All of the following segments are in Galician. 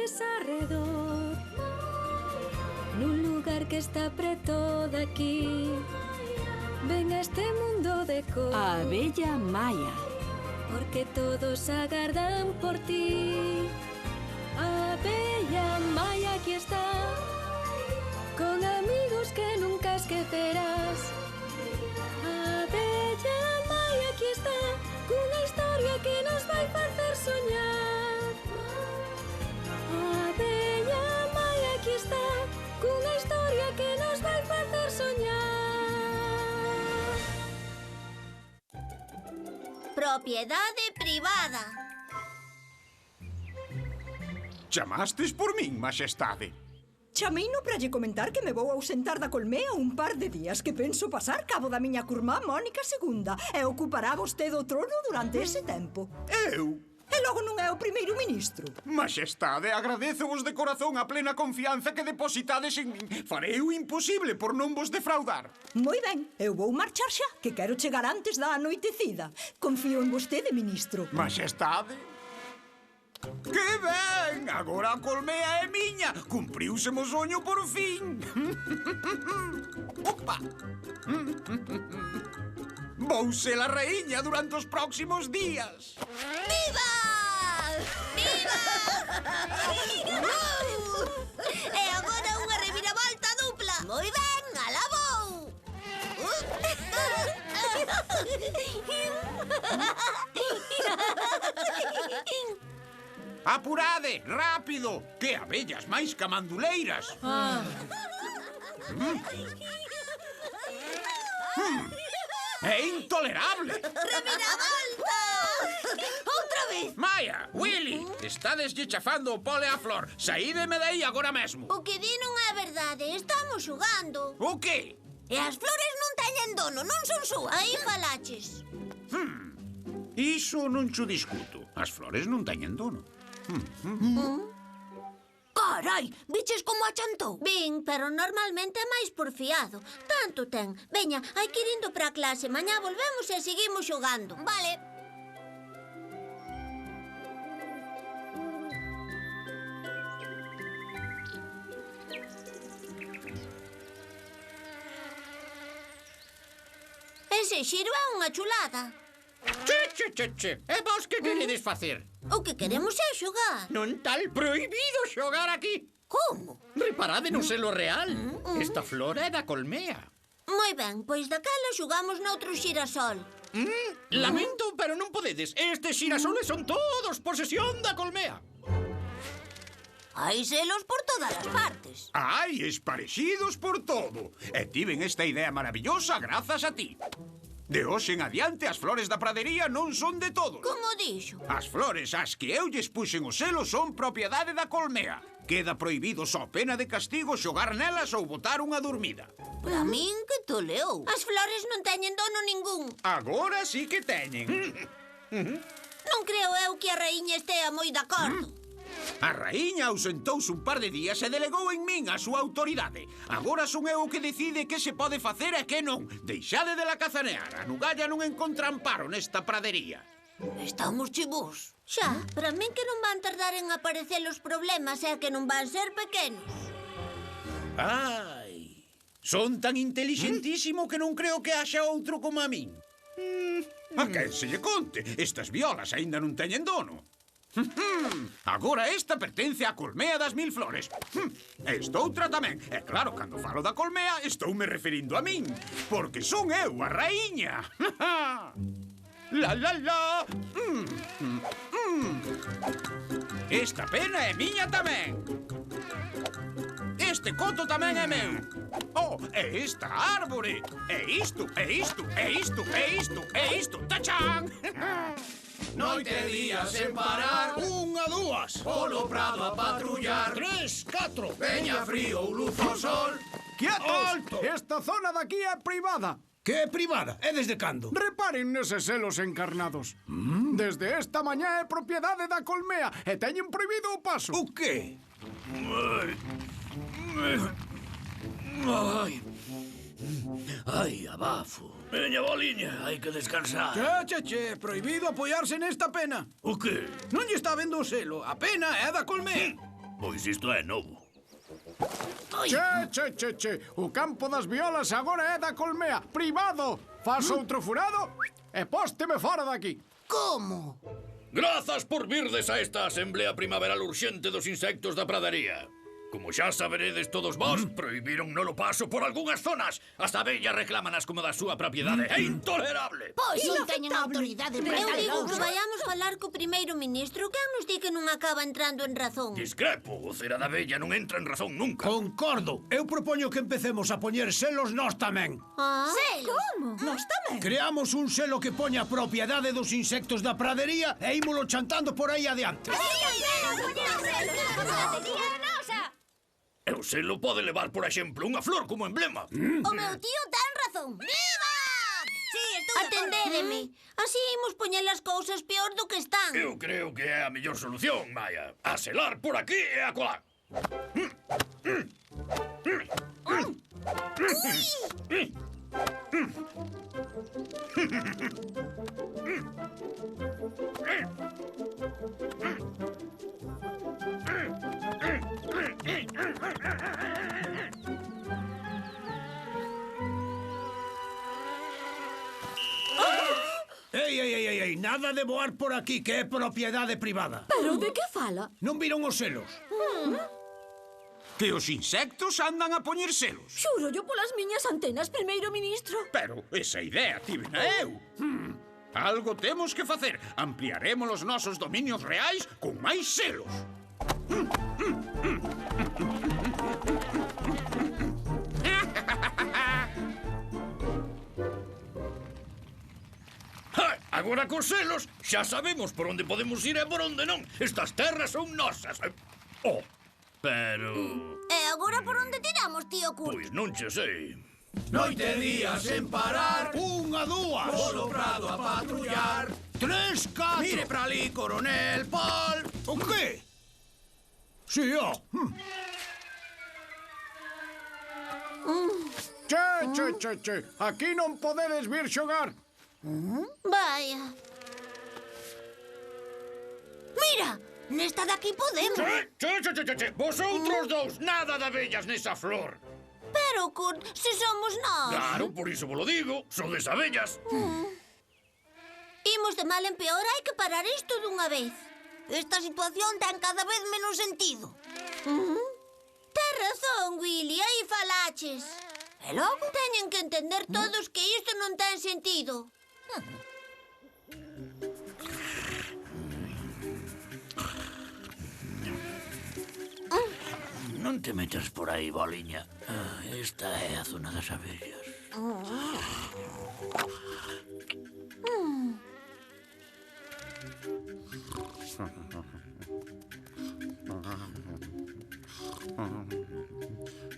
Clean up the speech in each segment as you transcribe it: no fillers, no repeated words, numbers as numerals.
flores arredor, nun lugar que está preto daqui. Ven a este mundo de cor, A abella Maia. porque todos agardan por ti. A abella Maia aquí está, con amigos que nunca esquecerás. A abella Maia aquí está, cunha historia que nos vai facer soñar. A abella Maia aquí está, cunha historia que nos vai facer soñar. Propiedade privada. Chamastes por min, maxestade. Chameino para lle comentar que me vou ausentar da colmea un par de días, que penso pasar cabo da miña curmá Mónica II e ocupará vostede o trono durante ese tempo. Eu? E logo non é o primeiro ministro. Maxestade, agradecevos de corazón a plena confianza que depositades en min. Farei o imposible por non vos defraudar. Moi ben, eu vou marchar xa, que quero chegar antes da anoitecida. Confío en vostede, ministro. Maxestade? Que ben! Agora a colmea é miña. Cumpriuse mo soño por fin. Opa! Vou ser a raíña durante os próximos días. Viva! Viva! E agora unha reviravolta dupla. Moi ben, alá vou. Apurade, rápido, que abellas máis camanduleiras. É intolerable. Reviravolta! Outra vez. Maia, Willy, estadeslle chafando o pole á flor. Saídeme dai agora mesmo. O que di non é verdade, estamos xogando. O que? E as flores non teñen dono, non son súas. Aí falaches. Iso non cho discuto. As flores non teñen dono. Carai, viches como achantou? Vin, pero normalmente é máis porfiado. Tanto ten. Veña, hai que ir indo para a clase. Mañá volvemos e seguimos xogando. Vale. Ese xiro é unha chulada. Che. E vos que queredes facer? O que queremos é xogar. Non tal prohibido xogar aquí. Como? Reparade no selo real. Esta flora é da colmea. Moi ben, pois daquela xogamos noutro xirasol. Lamento, pero non podedes. Estes xirasoles son todos posesión da colmea. Hai selos por todas as partes. Ai, esparexidos por todo. E tiven esta idea maravillosa grazas a ti. De hoxe en adiante as flores da pradería non son de todos. Como dixo? As flores ás que eu lles puxen o selo son propiedade da colmea. Queda prohibido só pena de castigo xogar nelas ou botar unha dormida. Para min que toleou. As flores non teñen dono ningún. Agora sí que teñen. Non creo eu que a raíña estea moi de acordo. A raíña ausentouse un par de días e delegou en min a súa autoridade. Agora son eu o que decide que se pode facer e que non. Deixade de la cazanear. A nugalla non encontra amparo nesta pradería. Estamos chivos. Xa, para min que non van tardar en aparecer os problemas e que non van ser pequenos. Ai, son tan intelixentísimo que non creo que haxa outro como a min. A quen se lle conte? Estas violas aínda non teñen dono. Agora esta pertence á colmea das 1000 flores. Estoutra tamén. E claro, cando falo da colmea, estoume referindo a min, porque son eu a raíña. La, la, la. Esta pena é miña tamén. Este coto tamén é meu. Oh, e esta árbore. E isto, e isto, e isto, e isto, e isto. Tachán! Noite e día sen parar, Unha, dúas. polo prado a patrullar. 3, 4. Veña frío ou luz ao sol. ¡Quietos! Alto. Esta zona de aquí é privada. Que é privada? É desde cando? Reparen neses selos encarnados. Desde esta mañá é propiedade da colmea e teñen prohibido o paso. O que? Ai, abafo. Veña, boliña, hai que descansar. Che, prohibido apoiarse nesta pena. O que? Non lle está vendo o selo, a pena é da colmea. Pois isto é novo. Che. O campo das violas agora é da Colmea. Privado. Faz outro furado e pósteme fora daqui. Como? Grazas por virdes a esta Asamblea Primaveral Urxente dos Insectos da Pradería. Como xa saberedes todos vós, prohibiron nolo paso por algunhas zonas. As abellas reclámanas como da súa propiedade. É intolerable! Pois non teñen autoridade para Eu digo que vayamos falar co primeiro ministro. Quen nos di que non acaba entrando en razón? Discrepo, o cera da abella non entra en razón nunca. Concordo. Eu propoño que empecemos a poñer selos nós tamén. Ah, Como? Nós tamén. Creamos un selo que poña a propiedade dos insectos da pradería e ímolo chantando por aí adiante. E o selo pode levar, por exemplo, unha flor como emblema. o meu tío ten razón. Viva! Sí, estou atendédeme. Así imos poñer as cousas peor do que están. Eu creo que é a mellor solución, Maya. A selar por aquí e a colar. Ei, nada de voar por aquí, que é propiedade privada. Pero de que fala? Non viron os selos? Que os insectos andan a poñer selos. Xuro yo polas miñas antenas, primeiro ministro. Pero esa idea tivena eu. Algo temos que facer. Ampliaremos os nosos dominios reais con máis selos. Agora cos selos xa sabemos por onde podemos ir e por onde non. Estas terras son nosas. Oh, pero... E agora por onde tiramos, tío Kurt? Pois non che sei. Noite e día sen parar, Unha, dúas, polo prado a patrullar. 3, 4... Mire para ali, coronel Paul. O qué? Si, ó. Che. Aquí non podedes vir xogar. Vaya. Mira, nesta daqui podemos. Che. Vosotros dous, nada de abellas nesa flor. Pero, Kurt, se somos nós. Claro, por iso vos lo digo. Sodes abellas. Imos de mal en peor, hai que parar isto dunha vez. Esta situación ten cada vez menos sentido. Ten razón, Willy, aí falaches. E logo teñen que entender todos que isto non ten sentido. Non te metas por aí, boliña. Esta é a zona das abellas.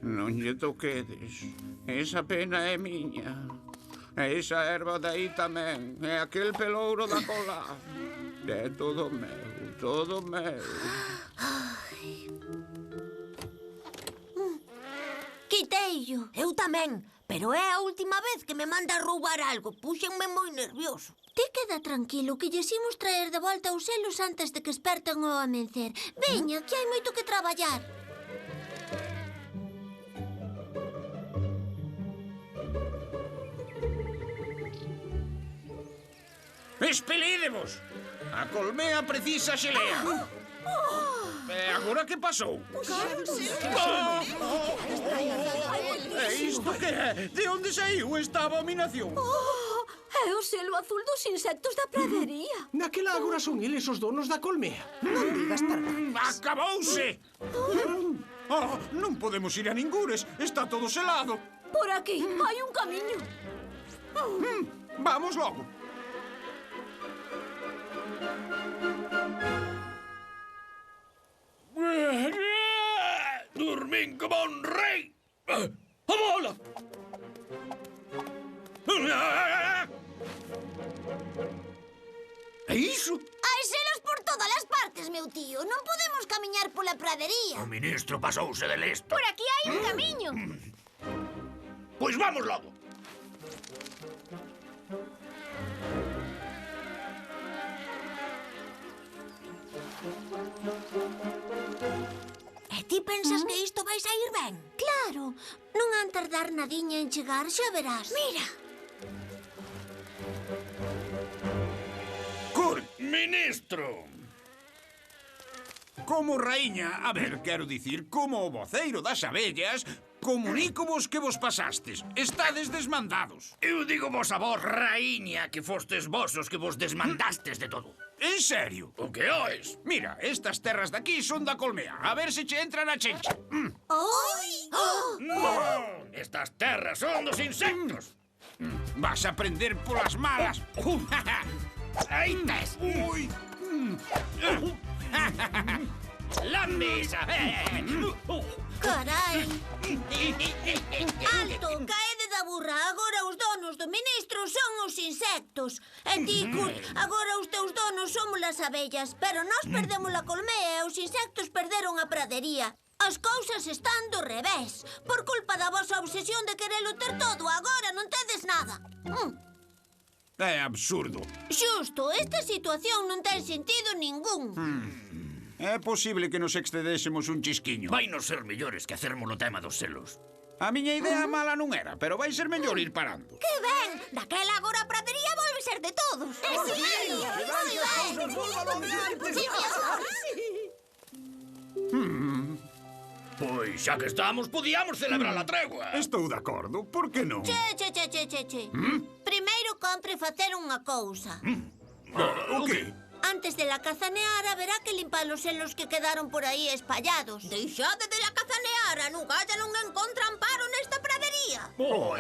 Non lle toquedes. Esa pena é miña. E esa erva daí tamén. E aquel pelouro da cola. É todo meu, todo meu. Quiteillo. Eu tamén. Pero é a última vez que me manda roubar algo. Púxenme moi nervioso. Ti queda tranquilo que lles imos traer de volta os selos antes de que esperten ao amencer. Veña, que hai moito que traballar. Expelídevos! A colmea precisa xelea. E agora que pasou? E isto que é? De onde saiu esta abominación? É o selo azul dos insectos da pradería. Naquela agora son eles os donos da colmea. ¡Acabouse! Oh, non podemos ir a ningures. Está todo selado. Por aquí hai un camiño. Vamos logo. Dormín como un rei. A bola! É iso? Hai selos por todas as partes, meu tío. Non podemos camiñar pola pradería. O ministro pasouse de listo. Por aquí hai un camiño. Pois vamos logo. Ti pensas que isto vai sair ben? Claro, non han tardar nadiña en chegar, xa verás. Mira. Kurt, Ministro! como raíña, a ver, quero dicir, como o voceiro das abellas, comunícovos que vos pasastes. Estades desmandados. Eu digo vos a vos, raíña, que fostes vos os que vos desmandastes de todo. En serio? O que oes? Mira, estas terras de aquí son da Colmea. A ver se che entra na chencha. Oi! Non, estas terras son dos insectos. Vas a prender polas malas. Aí tes. Ui. La mesa. Carai! Alto, caede da burra. Agora os donos do ministro son os insectos. E ti, Kurt, agora os teus donos somos as abellas. Pero nós perdemos a colmea e os insectos perderon a pradería. As cousas están do revés. Por culpa da vosa obsesión de querelo ter todo, agora non tedes nada. É absurdo. Xusto, esta situación non ten sentido ningún. É posible que nos excedésemos un chisquiño. Vai nos ser mellores que hacermos o tema dos selos. A miña idea mala non era, pero vai ser mellor ir parando. Que ben! Daquela agora a pradería volve ser de todos. Sí, Pois xa que estamos, podíamos celebrar a tregua. Estou de acordo, por que non? Che. Primeiro compre facer unha cousa. O que? Antes de la cazaneara, verá que limpar os selos que quedaron por aí espallados. Deixade de la cazaneara, nunca non encontra amparo nesta pradería. Oh,